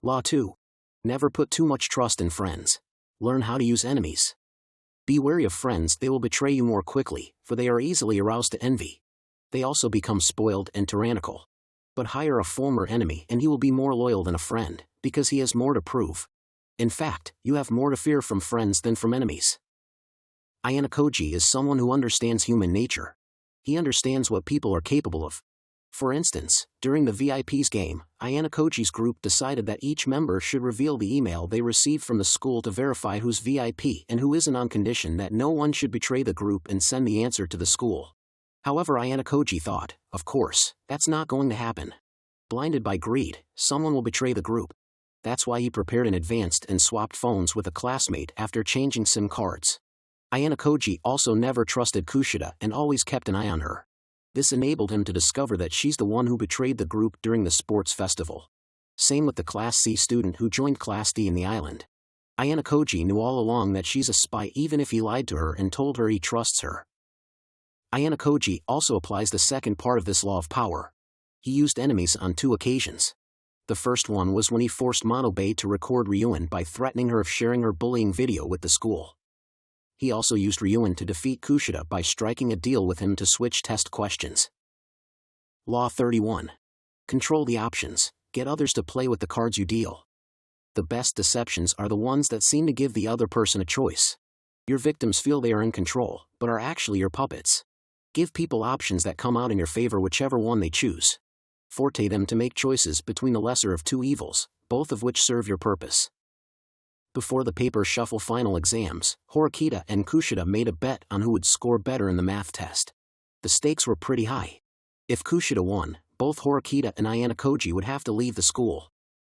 Law 2. Never put too much trust in friends. Learn how to use enemies. Be wary of friends, they will betray you more quickly, for they are easily aroused to envy. They also become spoiled and tyrannical. But hire a former enemy and he will be more loyal than a friend, because he has more to prove. In fact, you have more to fear from friends than from enemies. Ayanokoji is someone who understands human nature. He understands what people are capable of. For instance, during the VIP's game, Ayanokoji's group decided that each member should reveal the email they received from the school to verify who's VIP and who isn't, on condition that no one should betray the group and send the answer to the school. However, Ayanokoji thought, of course, that's not going to happen. Blinded by greed, someone will betray the group. That's why he prepared in advance and swapped phones with a classmate after changing SIM cards. Ayanokoji also never trusted Kushida and always kept an eye on her. This enabled him to discover that she's the one who betrayed the group during the sports festival. Same with the Class C student who joined Class D in the island. Ayanokoji knew all along that she's a spy, even if he lied to her and told her he trusts her. Ayanokoji also applies the second part of this law of power. He used enemies on 2 occasions. The first one was when he forced Monobe to record Ryuin by threatening her of sharing her bullying video with the school. He also used Ryuin to defeat Kushida by striking a deal with him to switch test questions. Law 31. Control the options, get others to play with the cards you deal. The best deceptions are the ones that seem to give the other person a choice. Your victims feel they are in control, but are actually your puppets. Give people options that come out in your favor, whichever one they choose. Forte them to make choices between the lesser of 2 evils, both of which serve your purpose. Before the paper shuffle final exams, Horikita and Kushida made a bet on who would score better in the math test. The stakes were pretty high. If Kushida won, both Horikita and Ayanokoji would have to leave the school.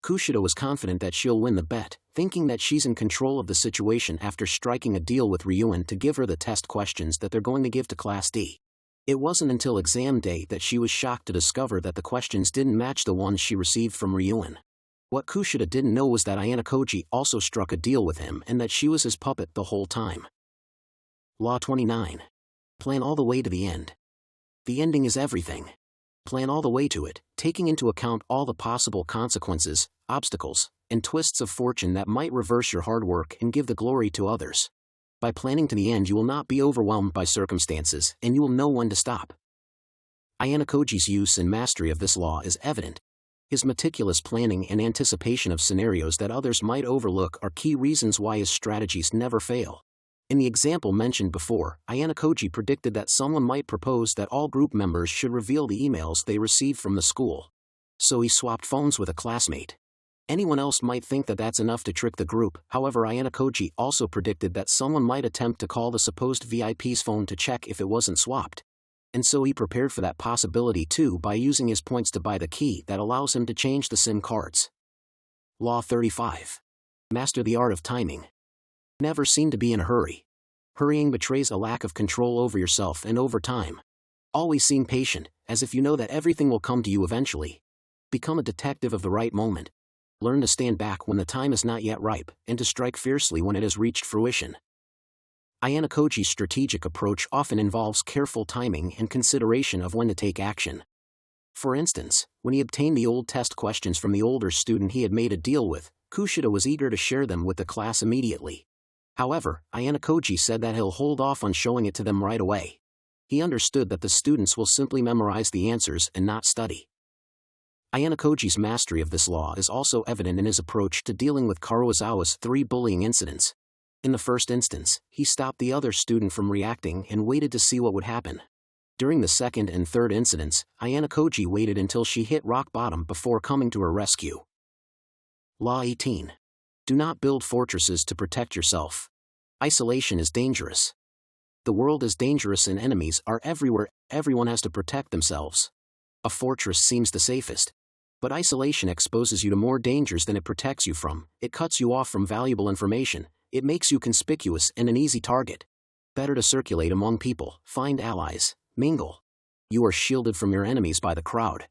Kushida was confident that she'll win the bet, thinking that she's in control of the situation after striking a deal with Ryuin to give her the test questions that they're going to give to Class D. It wasn't until exam day that she was shocked to discover that the questions didn't match the ones she received from Ryuin. What Kushida didn't know was that Ayanokoji also struck a deal with him and that she was his puppet the whole time. Law 29. Plan all the way to the end. The ending is everything. Plan all the way to it, taking into account all the possible consequences, obstacles, and twists of fortune that might reverse your hard work and give the glory to others. By planning to the end, you will not be overwhelmed by circumstances, and you will know when to stop. Ayanokoji's use and mastery of this law is evident. His meticulous planning and anticipation of scenarios that others might overlook are key reasons why his strategies never fail. In the example mentioned before, Ayanokoji predicted that someone might propose that all group members should reveal the emails they received from the school. So he swapped phones with a classmate. Anyone else might think that that's enough to trick the group. However, Ayanokoji also predicted that someone might attempt to call the supposed VIP's phone to check if it wasn't swapped. And so he prepared for that possibility too by using his points to buy the key that allows him to change the SIM cards. Law 35. Master the art of timing. Never seem to be in a hurry. Hurrying betrays a lack of control over yourself and over time. Always seem patient, as if you know that everything will come to you eventually. Become a detective of the right moment. Learn to stand back when the time is not yet ripe, and to strike fiercely when it has reached fruition. Ayanokoji's strategic approach often involves careful timing and consideration of when to take action. For instance, when he obtained the old test questions from the older student he had made a deal with, Kushida was eager to share them with the class immediately. However, Ayanokoji said that he'll hold off on showing it to them right away. He understood that the students will simply memorize the answers and not study. Ayanokoji's mastery of this law is also evident in his approach to dealing with Karuizawa's 3 bullying incidents. In the first instance, he stopped the other student from reacting and waited to see what would happen. During the second and third incidents, Ayanokoji waited until she hit rock bottom before coming to her rescue. Law 18. Do not build fortresses to protect yourself. Isolation is dangerous. The world is dangerous and enemies are everywhere. Everyone has to protect themselves. A fortress seems the safest. But isolation exposes you to more dangers than it protects you from. It cuts you off from valuable information. It makes you conspicuous and an easy target. Better to circulate among people, find allies, mingle. You are shielded from your enemies by the crowd.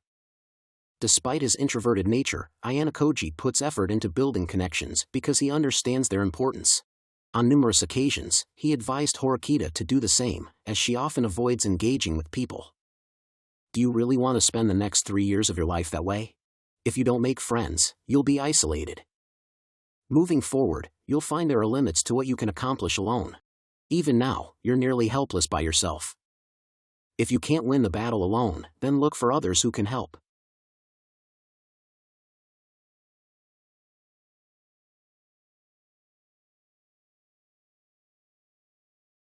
Despite his introverted nature, Ayanokoji puts effort into building connections because he understands their importance. On numerous occasions, he advised Horikita to do the same, as she often avoids engaging with people. Do you really want to spend the next 3 years of your life that way? If you don't make friends, you'll be isolated. Moving forward, you'll find there are limits to what you can accomplish alone. Even now, you're nearly helpless by yourself. If you can't win the battle alone, then look for others who can help.